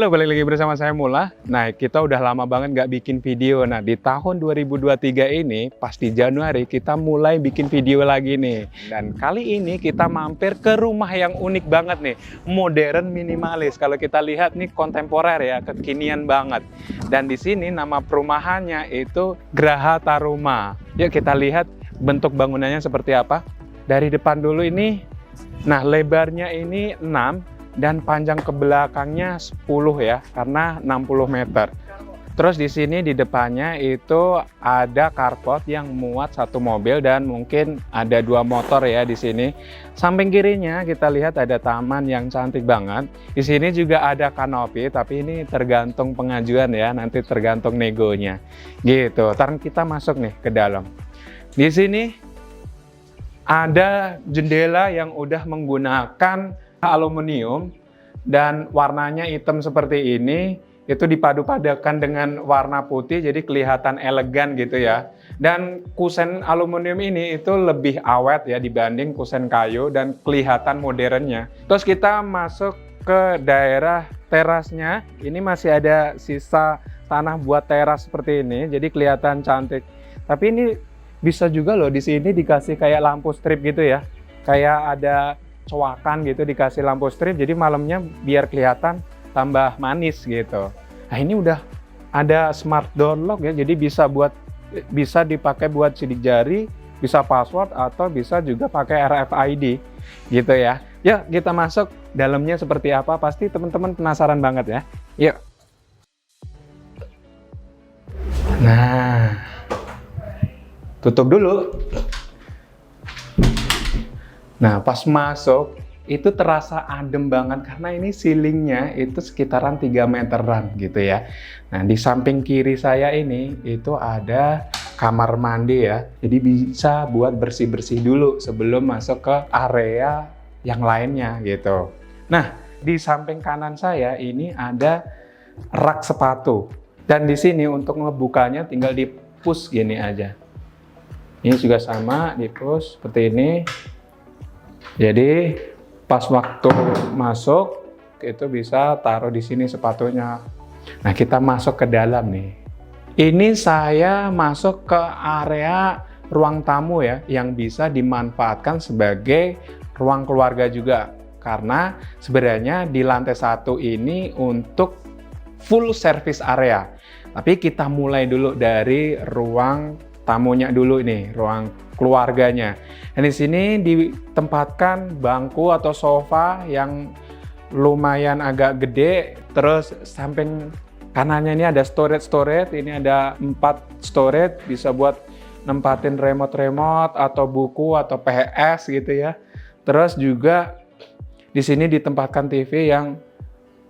Halo, balik lagi bersama saya Mula. Nah, kita udah lama banget nggak bikin video. Nah, di tahun 2023 ini, pas di Januari, kita mulai bikin video lagi nih. Dan kali ini kita mampir ke rumah yang unik banget nih. Modern minimalis. Kalau kita lihat nih kontemporer ya, kekinian banget. Dan di sini nama perumahannya itu Graha Taruma. Yuk kita lihat bentuk bangunannya seperti apa. Dari depan dulu ini, nah lebarnya ini 6. Dan panjang ke belakangnya 10 ya, karena 60 meter. Terus di sini di depannya itu ada carport yang muat satu mobil dan mungkin ada 2 motor ya di sini. Samping kirinya kita lihat ada taman yang cantik banget. Di sini juga ada kanopi, tapi ini tergantung pengajuan ya, nanti tergantung negonya. Gitu. Ntar kita masuk nih ke dalam. Di sini ada jendela yang udah menggunakan aluminium dan warnanya hitam seperti ini, itu dipadu-padakan dengan warna putih jadi kelihatan elegan gitu ya. Dan kusen aluminium ini itu lebih awet ya dibanding kusen kayu dan kelihatan modernnya. Terus kita masuk ke daerah terasnya, ini masih ada sisa tanah buat teras seperti ini, jadi kelihatan cantik. Tapi ini bisa juga loh di sini dikasih kayak lampu strip gitu ya, kayak ada cowakan gitu, dikasih lampu strip jadi malamnya biar kelihatan tambah manis gitu. Nah ini udah ada smart door lock ya, jadi bisa dipakai buat sidik jari, bisa password atau bisa juga pakai RFID gitu ya. Yuk kita masuk, dalamnya seperti apa pasti teman-teman penasaran banget ya. Yuk. Nah, tutup dulu. Nah, pas masuk itu terasa adem banget karena ini ceilingnya itu sekitaran 3 meteran gitu ya. Nah, di samping kiri saya ini itu ada kamar mandi ya. Jadi bisa buat bersih-bersih dulu sebelum masuk ke area yang lainnya gitu. Nah, di samping kanan saya ini ada rak sepatu. Dan di sini untuk ngebukanya tinggal di push gini aja. Ini juga sama, di push seperti ini. Jadi pas waktu masuk itu bisa taruh di sini sepatunya. Nah kita masuk ke dalam nih. Ini saya masuk ke area ruang tamu ya, yang bisa dimanfaatkan sebagai ruang keluarga juga. Karena sebenarnya di lantai 1 ini untuk full service area. Tapi kita mulai dulu dari ruang tamunya dulu ini, ruang keluarganya. Dan di sini ditempatkan bangku atau sofa yang lumayan agak gede. Terus samping kanannya ini ada storage, ini ada 4 storage, bisa buat nempatin remote atau buku atau PS gitu ya. Terus juga di sini ditempatkan TV yang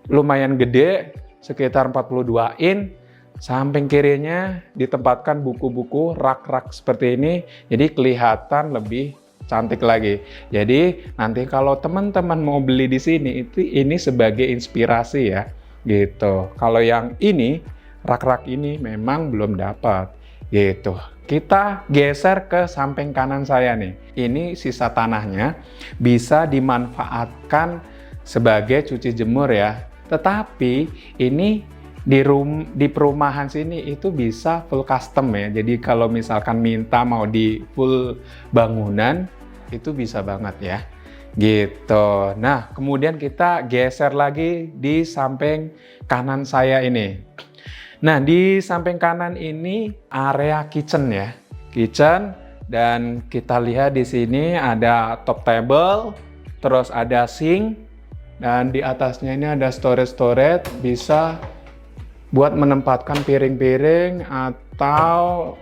lumayan gede, sekitar 42 in. Samping kirinya ditempatkan buku-buku rak-rak seperti ini, jadi kelihatan lebih cantik lagi. Jadi nanti kalau teman-teman mau beli di sini ini sebagai inspirasi ya, gitu. Kalau yang ini rak-rak ini memang belum dapat, gitu. Kita geser ke samping kanan saya nih. Ini sisa tanahnya bisa dimanfaatkan sebagai cuci jemur ya. Tetapi ini di perumahan sini itu bisa full custom ya. Jadi kalau misalkan minta mau di full bangunan itu bisa banget ya. Gitu. Nah, kemudian kita geser lagi di samping kanan saya ini. Nah, di samping kanan ini area kitchen ya. Kitchen, dan kita lihat di sini ada top table, terus ada sink, dan di atasnya ini ada storage bisa buat menempatkan piring-piring atau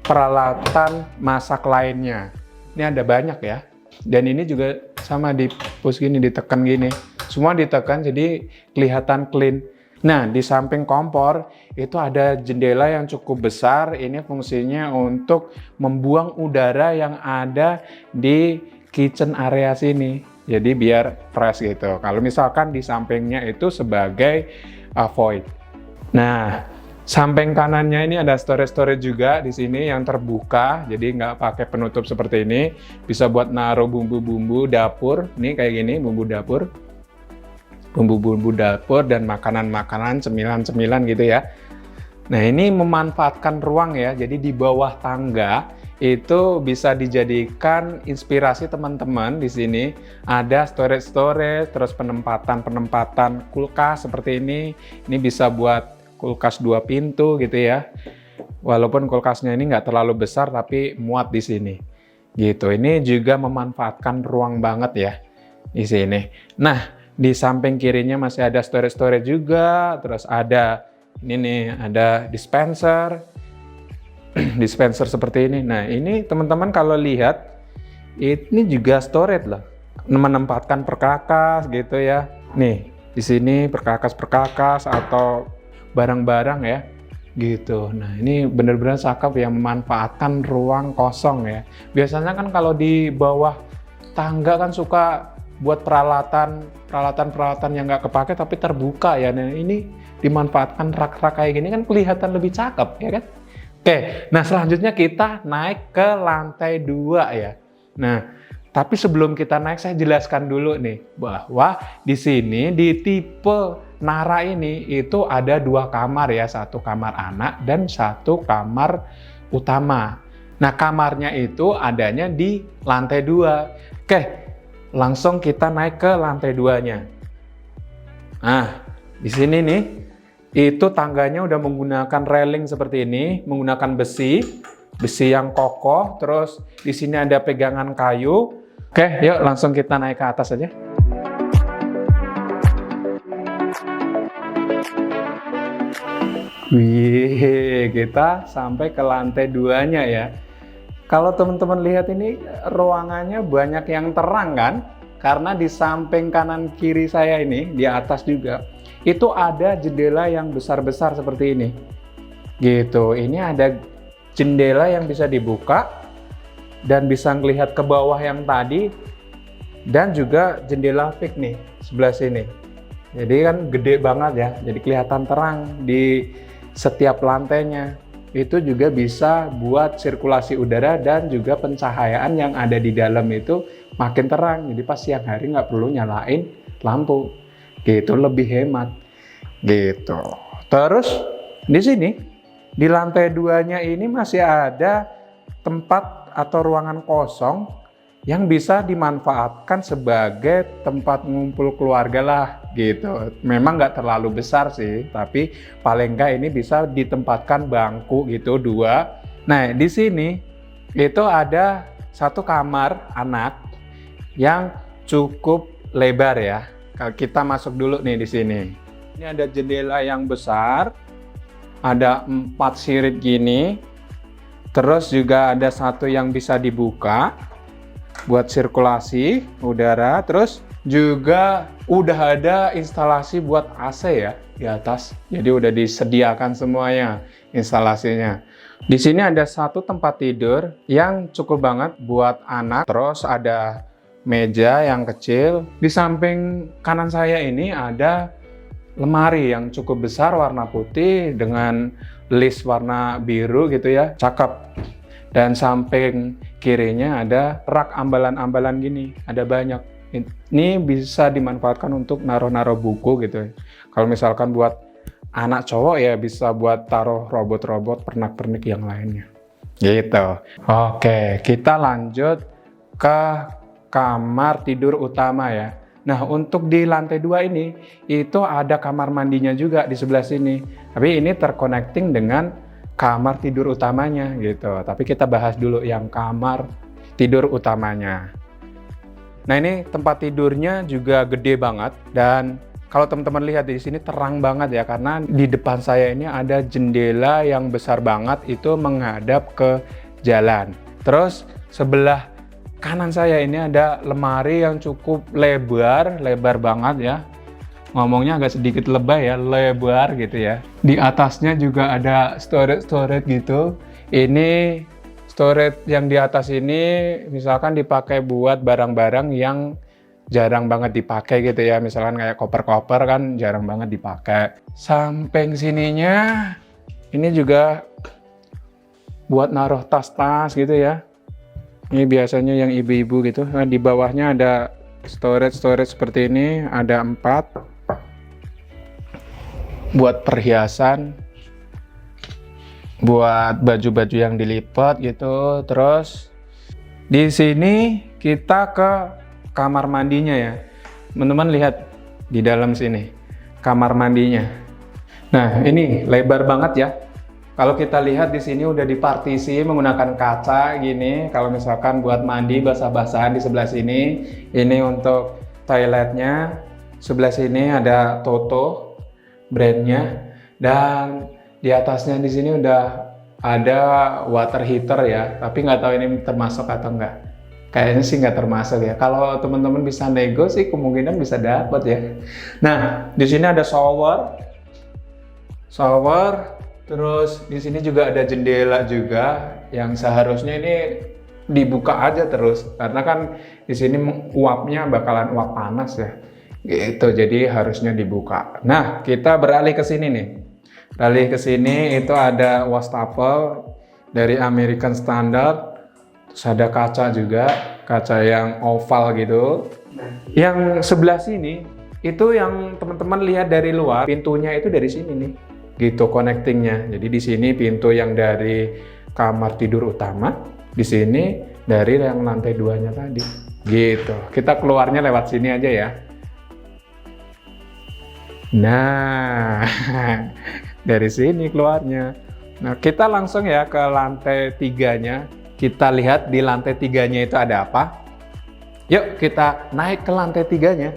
peralatan masak lainnya. Ini ada banyak ya. Dan ini juga sama di push gini, ditekan gini. Semua ditekan jadi kelihatan clean. Nah, di samping kompor itu ada jendela yang cukup besar. Ini fungsinya untuk membuang udara yang ada di kitchen area sini. Jadi biar fresh gitu. Kalau misalkan di sampingnya itu sebagai void. Nah, samping kanannya ini ada storage juga di sini yang terbuka, jadi nggak pakai penutup seperti ini. Bisa buat naruh bumbu-bumbu dapur, nih kayak gini bumbu dapur. bumbu-bumbu dapur dan makanan-makanan, cemilan-cemilan gitu ya. Nah, ini memanfaatkan ruang ya, jadi di bawah tangga itu bisa dijadikan inspirasi teman-teman. Di sini ada storage, terus penempatan kulkas seperti ini. Ini bisa buat kulkas 2 pintu gitu ya. Walaupun kulkasnya ini nggak terlalu besar, tapi muat di sini. Gitu. Ini juga memanfaatkan ruang banget ya di sini. Nah, di samping kirinya masih ada storage juga. Terus ada ini nih, ada dispenser. Dispenser seperti ini. Nah, ini teman-teman kalau lihat ini juga storage lah. Menempatkan perkakas gitu ya. Nih, di sini perkakas atau barang-barang ya. Gitu. Nah, ini benar-benar cakep yang memanfaatkan ruang kosong ya. Biasanya kan kalau di bawah tangga kan suka buat peralatan yang nggak kepake tapi terbuka ya. Nah, ini dimanfaatkan rak-rak kayak gini kan kelihatan lebih cakep ya kan. Oke, nah selanjutnya kita naik ke lantai 2 ya. Nah, tapi sebelum kita naik saya jelaskan dulu nih bahwa di sini di tipe Nara ini itu ada 2 kamar ya, 1 kamar anak dan 1 kamar utama. Nah, kamarnya itu adanya di lantai 2. Oke, langsung kita naik ke lantai 2-nya. Nah, di sini nih itu tangganya udah menggunakan railing seperti ini, menggunakan besi yang kokoh, terus di sini ada pegangan kayu. Oke, yuk langsung kita naik ke atas aja. Wih, kita sampai ke lantai 2-nya ya. Kalau teman-teman lihat ini ruangannya banyak yang terang kan? Karena di samping kanan kiri saya ini, di atas juga itu ada jendela yang besar-besar seperti ini gitu. Ini ada jendela yang bisa dibuka dan bisa melihat ke bawah yang tadi, dan juga jendela fix nih sebelah sini. Jadi kan gede banget ya, jadi kelihatan terang di setiap lantainya. Itu juga bisa buat sirkulasi udara dan juga pencahayaan yang ada di dalam itu makin terang. Jadi pas siang hari nggak perlu nyalain lampu. Gitu, lebih hemat gitu. Terus di sini di lantai 2-nya ini masih ada tempat atau ruangan kosong yang bisa dimanfaatkan sebagai tempat ngumpul keluarga lah gitu. Memang nggak terlalu besar sih, tapi paling nggak ini bisa ditempatkan bangku gitu 2. Nah, di sini itu ada 1 kamar anak yang cukup lebar ya. Kalau kita masuk dulu nih di sini. Ini ada jendela yang besar, ada 4 sirip gini, terus juga ada 1 yang bisa dibuka buat sirkulasi udara, terus juga udah ada instalasi buat AC ya di atas. Jadi udah disediakan semuanya instalasinya. Di sini ada 1 tempat tidur yang cukup banget buat anak, terus ada meja yang kecil. Di samping kanan saya ini ada lemari yang cukup besar warna putih dengan list warna biru gitu ya, cakep. Dan samping kirinya ada rak ambalan-ambalan gini, ada banyak. Ini bisa dimanfaatkan untuk naruh-naruh buku gitu. Kalau misalkan buat anak cowok ya bisa buat taruh robot-robot, pernak-pernik yang lainnya. Gitu. Oke, kita lanjut ke kamar tidur utama ya. Nah, untuk di lantai 2 ini itu ada kamar mandinya juga di sebelah sini. Tapi ini terconnecting dengan kamar tidur utamanya gitu. Tapi kita bahas dulu yang kamar tidur utamanya. Nah, ini tempat tidurnya juga gede banget, dan kalau teman-teman lihat di sini terang banget ya, karena di depan saya ini ada jendela yang besar banget itu menghadap ke jalan. Terus sebelah kanan saya ini ada lemari yang cukup lebar banget ya. Ngomongnya agak sedikit lebay ya, lebar gitu ya. Di atasnya juga ada storage gitu. Ini storage yang di atas ini misalkan dipakai buat barang-barang yang jarang banget dipakai gitu ya. Misalkan kayak koper-koper kan jarang banget dipakai. Samping sininya ini juga buat naruh tas-tas gitu ya. Ini biasanya yang ibu-ibu gitu. Nah, di bawahnya ada storage seperti ini, ada 4. buat perhiasan, buat baju-baju yang dilipat gitu. Terus di sini kita ke kamar mandinya ya. Teman-teman lihat di dalam sini kamar mandinya. Nah, ini lebar banget ya. Kalau kita lihat di sini udah dipartisi menggunakan kaca gini. Kalau misalkan buat mandi basah-basahan di sebelah sini, ini untuk toiletnya. Sebelah sini ada Toto brandnya, dan di atasnya di sini udah ada water heater ya. Tapi nggak tahu ini termasuk atau enggak. Kayaknya sih nggak termasuk ya. Kalau teman-teman bisa nego sih kemungkinan bisa dapat ya. Nah, di sini ada shower. Terus di sini juga ada jendela juga yang seharusnya ini dibuka aja terus karena kan di sini uapnya bakalan uap panas ya. Gitu, jadi harusnya dibuka. Nah, kita beralih ke sini nih. Beralih ke sini itu ada wastafel dari American Standard. Terus ada kaca juga, kaca yang oval gitu. Yang sebelah sini itu yang teman-teman lihat dari luar, pintunya itu dari sini nih. Gitu connectingnya. Jadi di sini pintu yang dari kamar tidur utama, di sini dari yang lantai 2-nya tadi. Gitu. Kita keluarnya lewat sini aja ya. Nah, dari sini keluarnya. Nah, kita langsung ya ke lantai 3-nya. Kita lihat di lantai 3-nya itu ada apa. Yuk kita naik ke lantai 3-nya.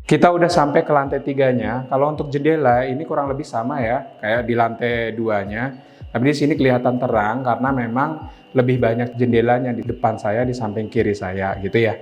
Kita udah sampai ke lantai 3-nya. Kalau untuk jendela ini kurang lebih sama ya, kayak di lantai 2-nya. Tapi di sini kelihatan terang karena memang lebih banyak jendelanya di depan saya, di samping kiri saya gitu ya.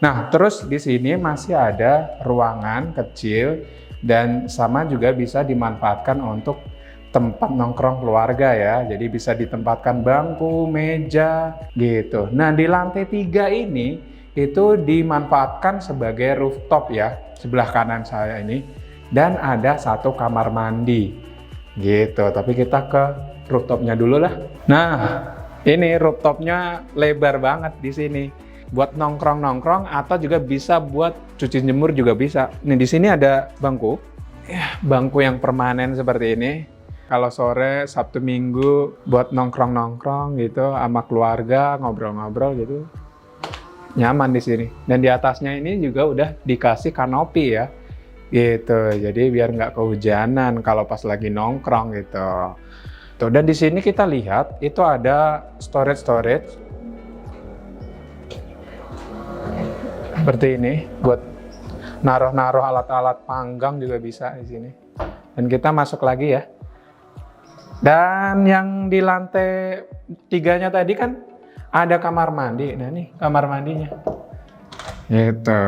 Nah, terus di sini masih ada ruangan kecil dan sama juga bisa dimanfaatkan untuk tempat nongkrong keluarga ya. Jadi bisa ditempatkan bangku, meja gitu. Nah, di lantai 3 ini itu dimanfaatkan sebagai rooftop ya, sebelah kanan saya ini, dan ada satu kamar mandi gitu. Tapi kita ke rooftopnya dulu lah. Nah, ini rooftopnya lebar banget di sini buat nongkrong-nongkrong atau juga bisa buat cuci jemur juga bisa. Nih di sini ada bangku, bangku yang permanen seperti ini. Kalau sore, Sabtu, Minggu buat nongkrong-nongkrong gitu sama keluarga, ngobrol-ngobrol gitu. Nyaman di sini. Dan di atasnya ini juga udah dikasih kanopi ya. Gitu. Jadi biar nggak kehujanan kalau pas lagi nongkrong gitu. Tuh, dan di sini kita lihat itu ada storage seperti ini buat naruh alat-alat panggang juga bisa di sini. Dan kita masuk lagi ya. Dan yang di lantai 3-nya tadi kan ada kamar mandi. Nah, ini kamar mandinya. Gitu.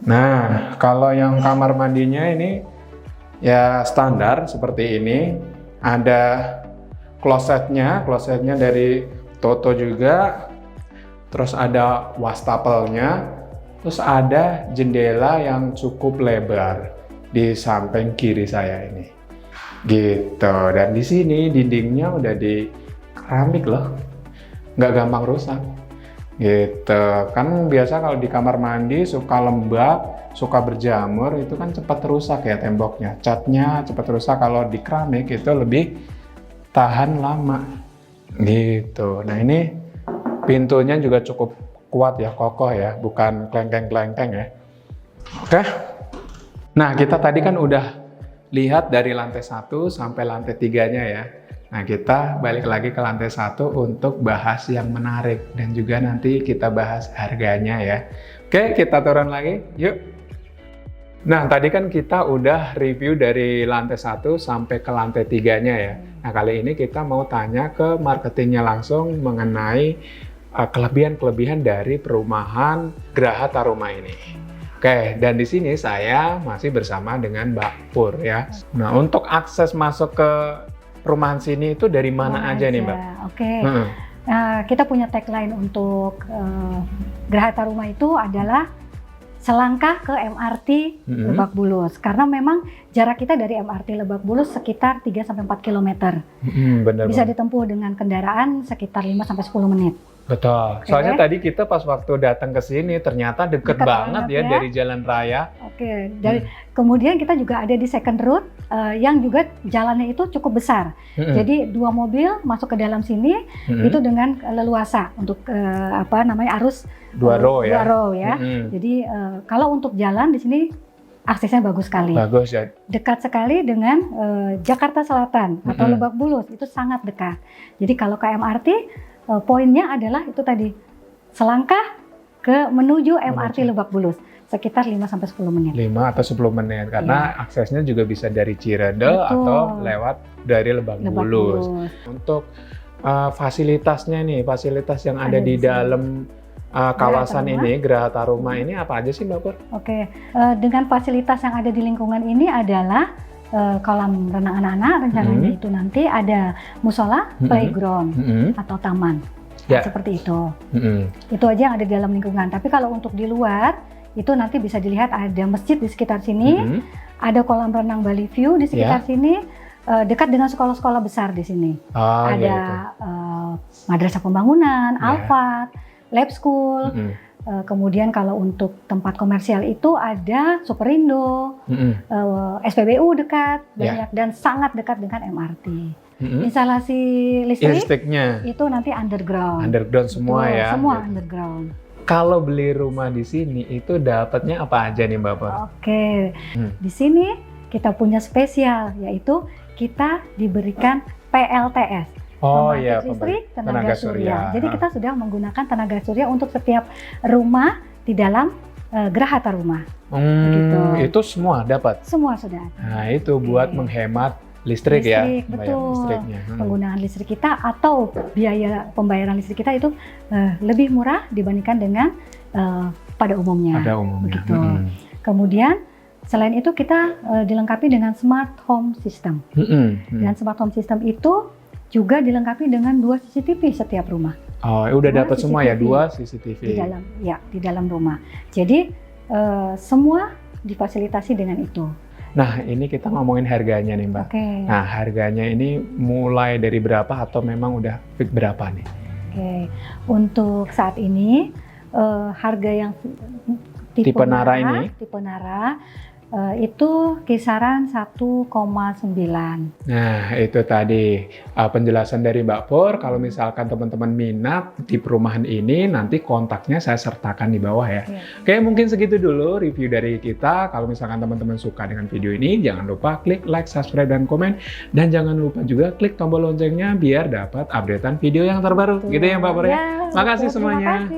Nah, kalau yang kamar mandinya ini ya standar seperti ini. Ada klosetnya dari Toto juga. Terus ada wastafelnya. Terus ada jendela yang cukup lebar di samping kiri saya ini. Gitu. Dan di sini dindingnya udah di keramik loh. Nggak gampang rusak. Gitu. Kan biasa kalau di kamar mandi suka lembab, suka berjamur, itu kan cepat rusak ya temboknya. Catnya cepat rusak. Kalau di keramik itu lebih tahan lama. Gitu. Nah, ini pintunya juga cukup kuat ya, kokoh ya, bukan klengkeng-klengkeng ya. Oke. Nah, kita tadi kan udah lihat dari lantai 1 sampai lantai 3-nya ya. Nah, kita balik lagi ke lantai 1 untuk bahas yang menarik dan juga nanti kita bahas harganya ya. Oke, kita turun lagi. Yuk. Nah, tadi kan kita udah review dari lantai 1 sampai ke lantai 3-nya ya. Nah, kali ini kita mau tanya ke marketingnya langsung mengenai kelebihan-kelebihan dari perumahan Graha Taruma ini. Oke, dan di sini saya masih bersama dengan Mbak Pur ya. Nah, untuk akses masuk ke perumahan sini itu dari mana aja nih, Mbak? Oke. Kita punya tagline untuk Graha Taruma itu adalah selangkah ke MRT Lebak Bulus. Karena memang jarak kita dari MRT Lebak Bulus sekitar 3-4 km. Bisa ditempuh dengan kendaraan sekitar 5-10 menit. Betul. Soalnya tadi kita pas waktu datang ke sini ternyata deket Deket banget banget ya ya. dari jalan raya. Oke, kemudian kita juga ada di second route yang juga jalannya itu cukup besar. Jadi 2 mobil masuk ke dalam sini itu dengan leluasa untuk arus 2 row ya. 2 row ya. Jadi kalau untuk jalan di sini aksesnya bagus sekali. Bagus ya. Dekat sekali dengan Jakarta Selatan atau Lebak Bulus, itu sangat dekat. Jadi kalau ke MRT poinnya adalah itu tadi, selangkah menuju MRT Lebak Bulus sekitar 5-10 menit. 5 atau 10 menit karena aksesnya juga bisa dari Cirende atau lewat dari Lebak Bulus. Untuk fasilitasnya nih, fasilitas yang ada di dalam kawasan ini, Geraha Taruma ini apa aja sih Mbak Pur? Oke, dengan fasilitas yang ada di lingkungan ini adalah kolam renang anak-anak, rencananya itu nanti ada musola, playground, atau taman, seperti itu. Itu aja yang ada di dalam lingkungan. Tapi kalau untuk di luar, itu nanti bisa dilihat ada masjid di sekitar sini, ada kolam renang Bali View di sekitar sini, dekat dengan sekolah-sekolah besar di sini. Ada Madrasah Pembangunan, Alfat, Lab School. Kemudian kalau untuk tempat komersial itu ada Superindo, SPBU dekat, banyak dan sangat dekat dengan MRT. Instalasi listriknya itu nanti underground. Underground semua. Betul, ya. Semua underground. Kalau beli rumah di sini itu dapatnya apa aja nih Mbak Pur? Oke, di sini kita punya spesial, yaitu kita diberikan PLTS. Listrik tenaga surya. Jadi kita sudah menggunakan tenaga surya untuk setiap rumah di dalam Geraha Taruma. Itu semua dapat? Semua sudah. Nah itu buat menghemat listrik ya? Betul. Penggunaan listrik kita atau biaya pembayaran listrik kita itu lebih murah dibandingkan dengan pada umumnya. Begitu. Kemudian selain itu kita dilengkapi dengan smart home system. Dan smart home system itu juga dilengkapi dengan 2 CCTV setiap rumah. Udah dapat semua ya 2 CCTV di dalam rumah. Jadi semua difasilitasi dengan itu. Nah ini kita ngomongin harganya nih Mbak. Nah harganya ini mulai dari berapa atau memang udah fix berapa nih? Untuk saat ini harga yang tipe Nara itu kisaran 1,9. Nah itu tadi penjelasan dari Mbak Pur. Kalau misalkan teman-teman minat di perumahan ini, nanti kontaknya saya sertakan di bawah ya. Oke, mungkin segitu dulu review dari kita. Kalau misalkan teman-teman suka dengan video ini, jangan lupa klik like, subscribe, dan komen. Dan jangan lupa juga klik tombol loncengnya biar dapat updatean video yang terbaru. Gitu ya Mbak Pur ya. Makasih semuanya.